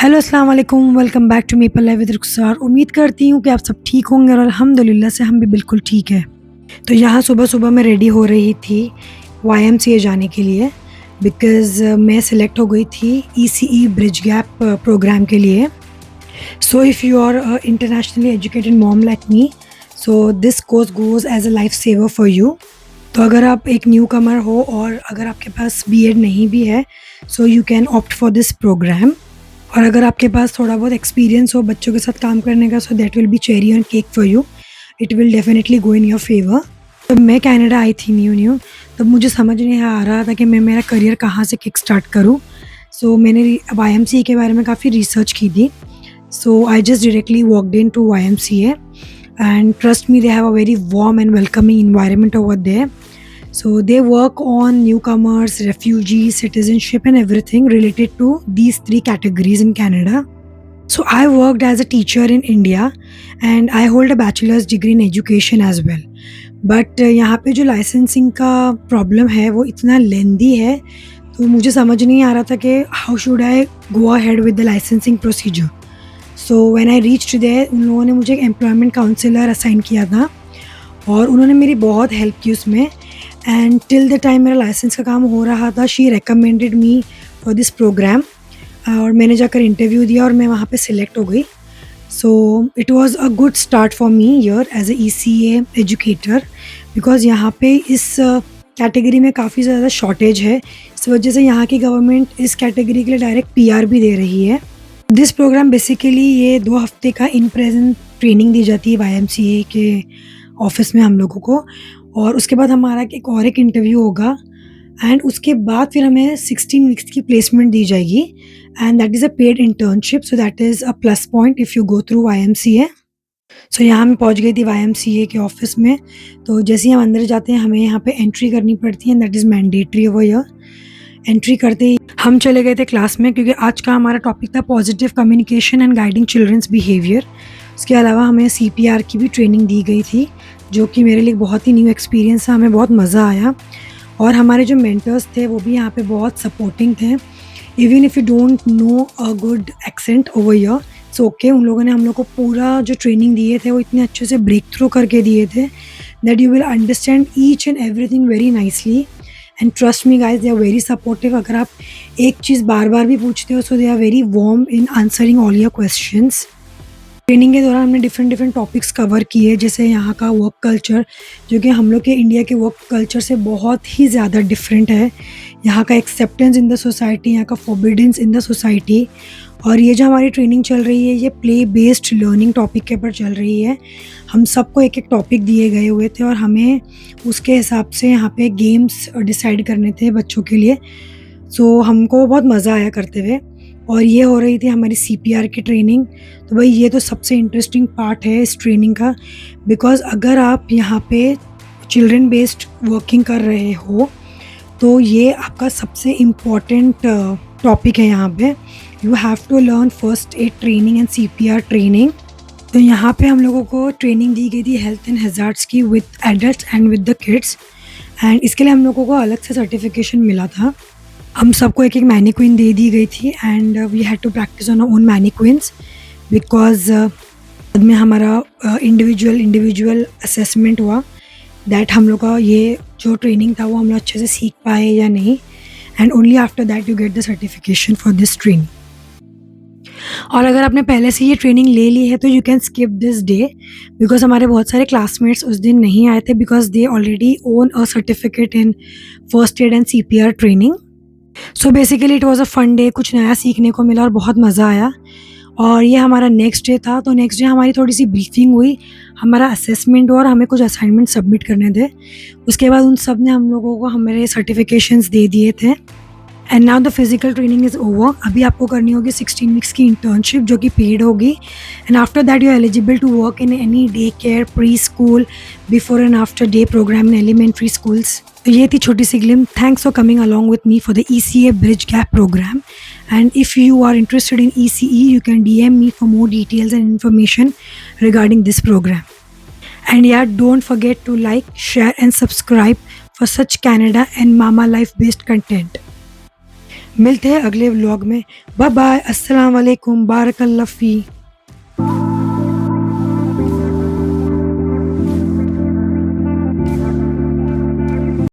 Hello अस्सलाम वालेकुम, welcome back to Maple Live with Rukhsar. उम्मीद करती हूँ कि आप सब ठीक होंगे और अल्हम्दुलिल्लाह से हम भी बिल्कुल ठीक है। तो यहाँ सुबह-सुबह मैं रेडी हो रही थी वाईएमसीए जाने के लिए बिकॉज़ मैं सेलेक्ट हो गई थी ईसीई ब्रिज गैप प्रोग्राम के लिए। So if you are a internationally educated mom like me, so this course goes as a life saver for you. तो अगर आप एक न्यू कमर हो और अगर आपके पास बीएड नहीं भी है, so you can opt for this program. और अगर आपके पास थोड़ा बहुत एक्सपीरियंस हो बच्चों के साथ काम करने का, so that will be cherry on cake for you. It will definitely go in your favour. जब मैं कनाडा आई थी न्यू तब मुझे समझ नहीं आ रहा था कि मैं मेरा करियर कहाँ से किक स्टार्ट करूँ। सो मैंने वाईएमसीए के बारे में काफ़ी रिसर्च की थी। So I just directly walked into YMCA and trust me, they have a very warm and welcoming environment over there. So they work on newcomers, refugees, citizenship and everything related to these three categories in Canada. So I worked as a teacher in India and I hold a bachelor's degree in education as well. But यहाँ पे जो licensing का problem है वो इतना lengthy है, तो मुझे समझ नहीं आ रहा था कि how should I go ahead with the licensing procedure. So when I reached there, उन लोगों ने मुझे एक एम्प्लॉयमेंट काउंसलर असाइन किया था और उन्होंने मेरी बहुत हेल्प की उसमें। एंड टिल द टाइम मेरा लाइसेंस का काम हो रहा था, she recommended me for this program और मैंने जाकर इंटरव्यू दिया और मैं वहाँ पे सिलेक्ट हो गई। So it was a good start for me here as a ECA educator because यहाँ पे इस कैटेगरी में काफ़ी ज़्यादा शॉर्टेज है। इस वजह से यहाँ की गवर्नमेंट इस कैटेगरी के लिए डायरेक्ट पीआर भी दे रही है। दिस प्रोग्राम बेसिकली ये 2 हफ्ते का इन प्रेजेंट ट्रेनिंग दी जाती है वाईएमसीए के ऑफिस में हम लोगों को और उसके बाद हमारा एक इंटरव्यू होगा एंड उसके बाद फिर हमें 16 वीक्स की प्लेसमेंट दी जाएगी and that is a paid internship. So that is a plus point if you go through YMCA. सो यहाँ मैं पहुँच गई थी वाईएमसीए के ऑफिस में। तो जैसे ही हम अंदर जाते हैं हमें यहाँ पे एंट्री करनी पड़ती है and that is mandatory over here. Entry करते ही हम चले गए थे क्लास में क्योंकि आज का हमारा टॉपिक था positive communication and guiding children's behaviour. उसके अलावा हमें सीपीआर की भी ट्रेनिंग दी गई थी जो कि मेरे लिए बहुत ही न्यू एक्सपीरियंस था, हमें बहुत मज़ा आया और हमारे जो मेंटर्स थे वो भी यहाँ पे बहुत सपोर्टिंग थे। Even if you don't know a good accent over here, it's okay. उन लोगों ने हम लोग को पूरा जो ट्रेनिंग दिए थे वो इतने अच्छे से ब्रेक थ्रू करके दिए थे that you will understand each and everything very nicely. And trust me guys, they are very supportive. अगर आप एक चीज़ बार बार भी पूछते हो so they are very warm in answering all your questions. Training के दौरान हमने डिफरेंट टॉपिक्स कवर किए जैसे यहाँ का वर्क कल्चर जो कि हम लोग के इंडिया के वर्क कल्चर से बहुत ही ज़्यादा डिफरेंट है। यहाँ का एक्सेप्टेंस इन द सोसाइटी, यहाँ का फॉरबिडेंस इन द सोसाइटी। और ये जो हमारी ट्रेनिंग चल रही है ये प्ले बेस्ड लर्निंग टॉपिक के ऊपर चल रही है। हम सबको एक टॉपिक दिए गए हुए थे और हमें उसके हिसाब से यहाँ पे गेम्स डिसाइड करने थे बच्चों के लिए। सो हमको बहुत मज़ा आया करते हुए और ये हो रही थी हमारी सीपीआर की ट्रेनिंग। तो भाई ये तो सबसे इंटरेस्टिंग पार्ट है इस ट्रेनिंग का बिकॉज़ अगर आप यहाँ पे चिल्ड्रन बेस्ड वर्किंग कर रहे हो तो ये आपका सबसे इम्पॉर्टेंट टॉपिक है। यहाँ पे you have to learn first aid training and CPR training. तो यहाँ पे हम लोगों को ट्रेनिंग दी गई थी हेल्थ एंड हैज़ार्ड्स की with adults and with the kids and इसके लिए हम लोगों को अलग से सर्टिफिकेशन मिला था। हम सबको एक मैनिक्विन दे दी गई थी and we had to practise on our own mannequins because बाद में हमारा इंडिविजुअल असेसमेंट हुआ दैट हम लोग का ये जो ट्रेनिंग था वो हम लोग अच्छे से सीख पाए या नहीं and only after that you get the certification for this training. और अगर आपने पहले से ये ट्रेनिंग ले ली है तो you can skip this day because हमारे बहुत सारे क्लासमेट्स उस दिन नहीं आए थे because they already own a certificate in first aid and CPR training. So basically it was a fun day, कुछ नया सीखने को मिला और बहुत मज़ा आया। और ये हमारा नेक्स्ट डे था। तो नेक्स्ट डे हमारी थोड़ी सी ब्रीफिंग हुई, हमारा असेसमेंट हुआ और हमें कुछ असाइनमेंट सबमिट करने थे। उसके बाद उन सब ने हम लोगों को हमारे सर्टिफिकेशंस दे दिए थे and now the physical training is over. अभी आपको करनी होगी 16 वीक्स की इंटर्नशिप जो कि पेड होगी and after that you are eligible to work in any day care, preschool, before and after day programme in elementary schools. तो ये थी छोटी सी glimpse. Thanks for coming along with me for the ECA bridge gap programme and if you are interested in ECE you can DM me for more details and information regarding this program. And yeah, don't forget to like, share and subscribe for such Canada and Mama life based content. मिलते हैं अगले vlog में। Bye bye, अस्सलाम वालेकुम, बारकल्लाह फ़ी।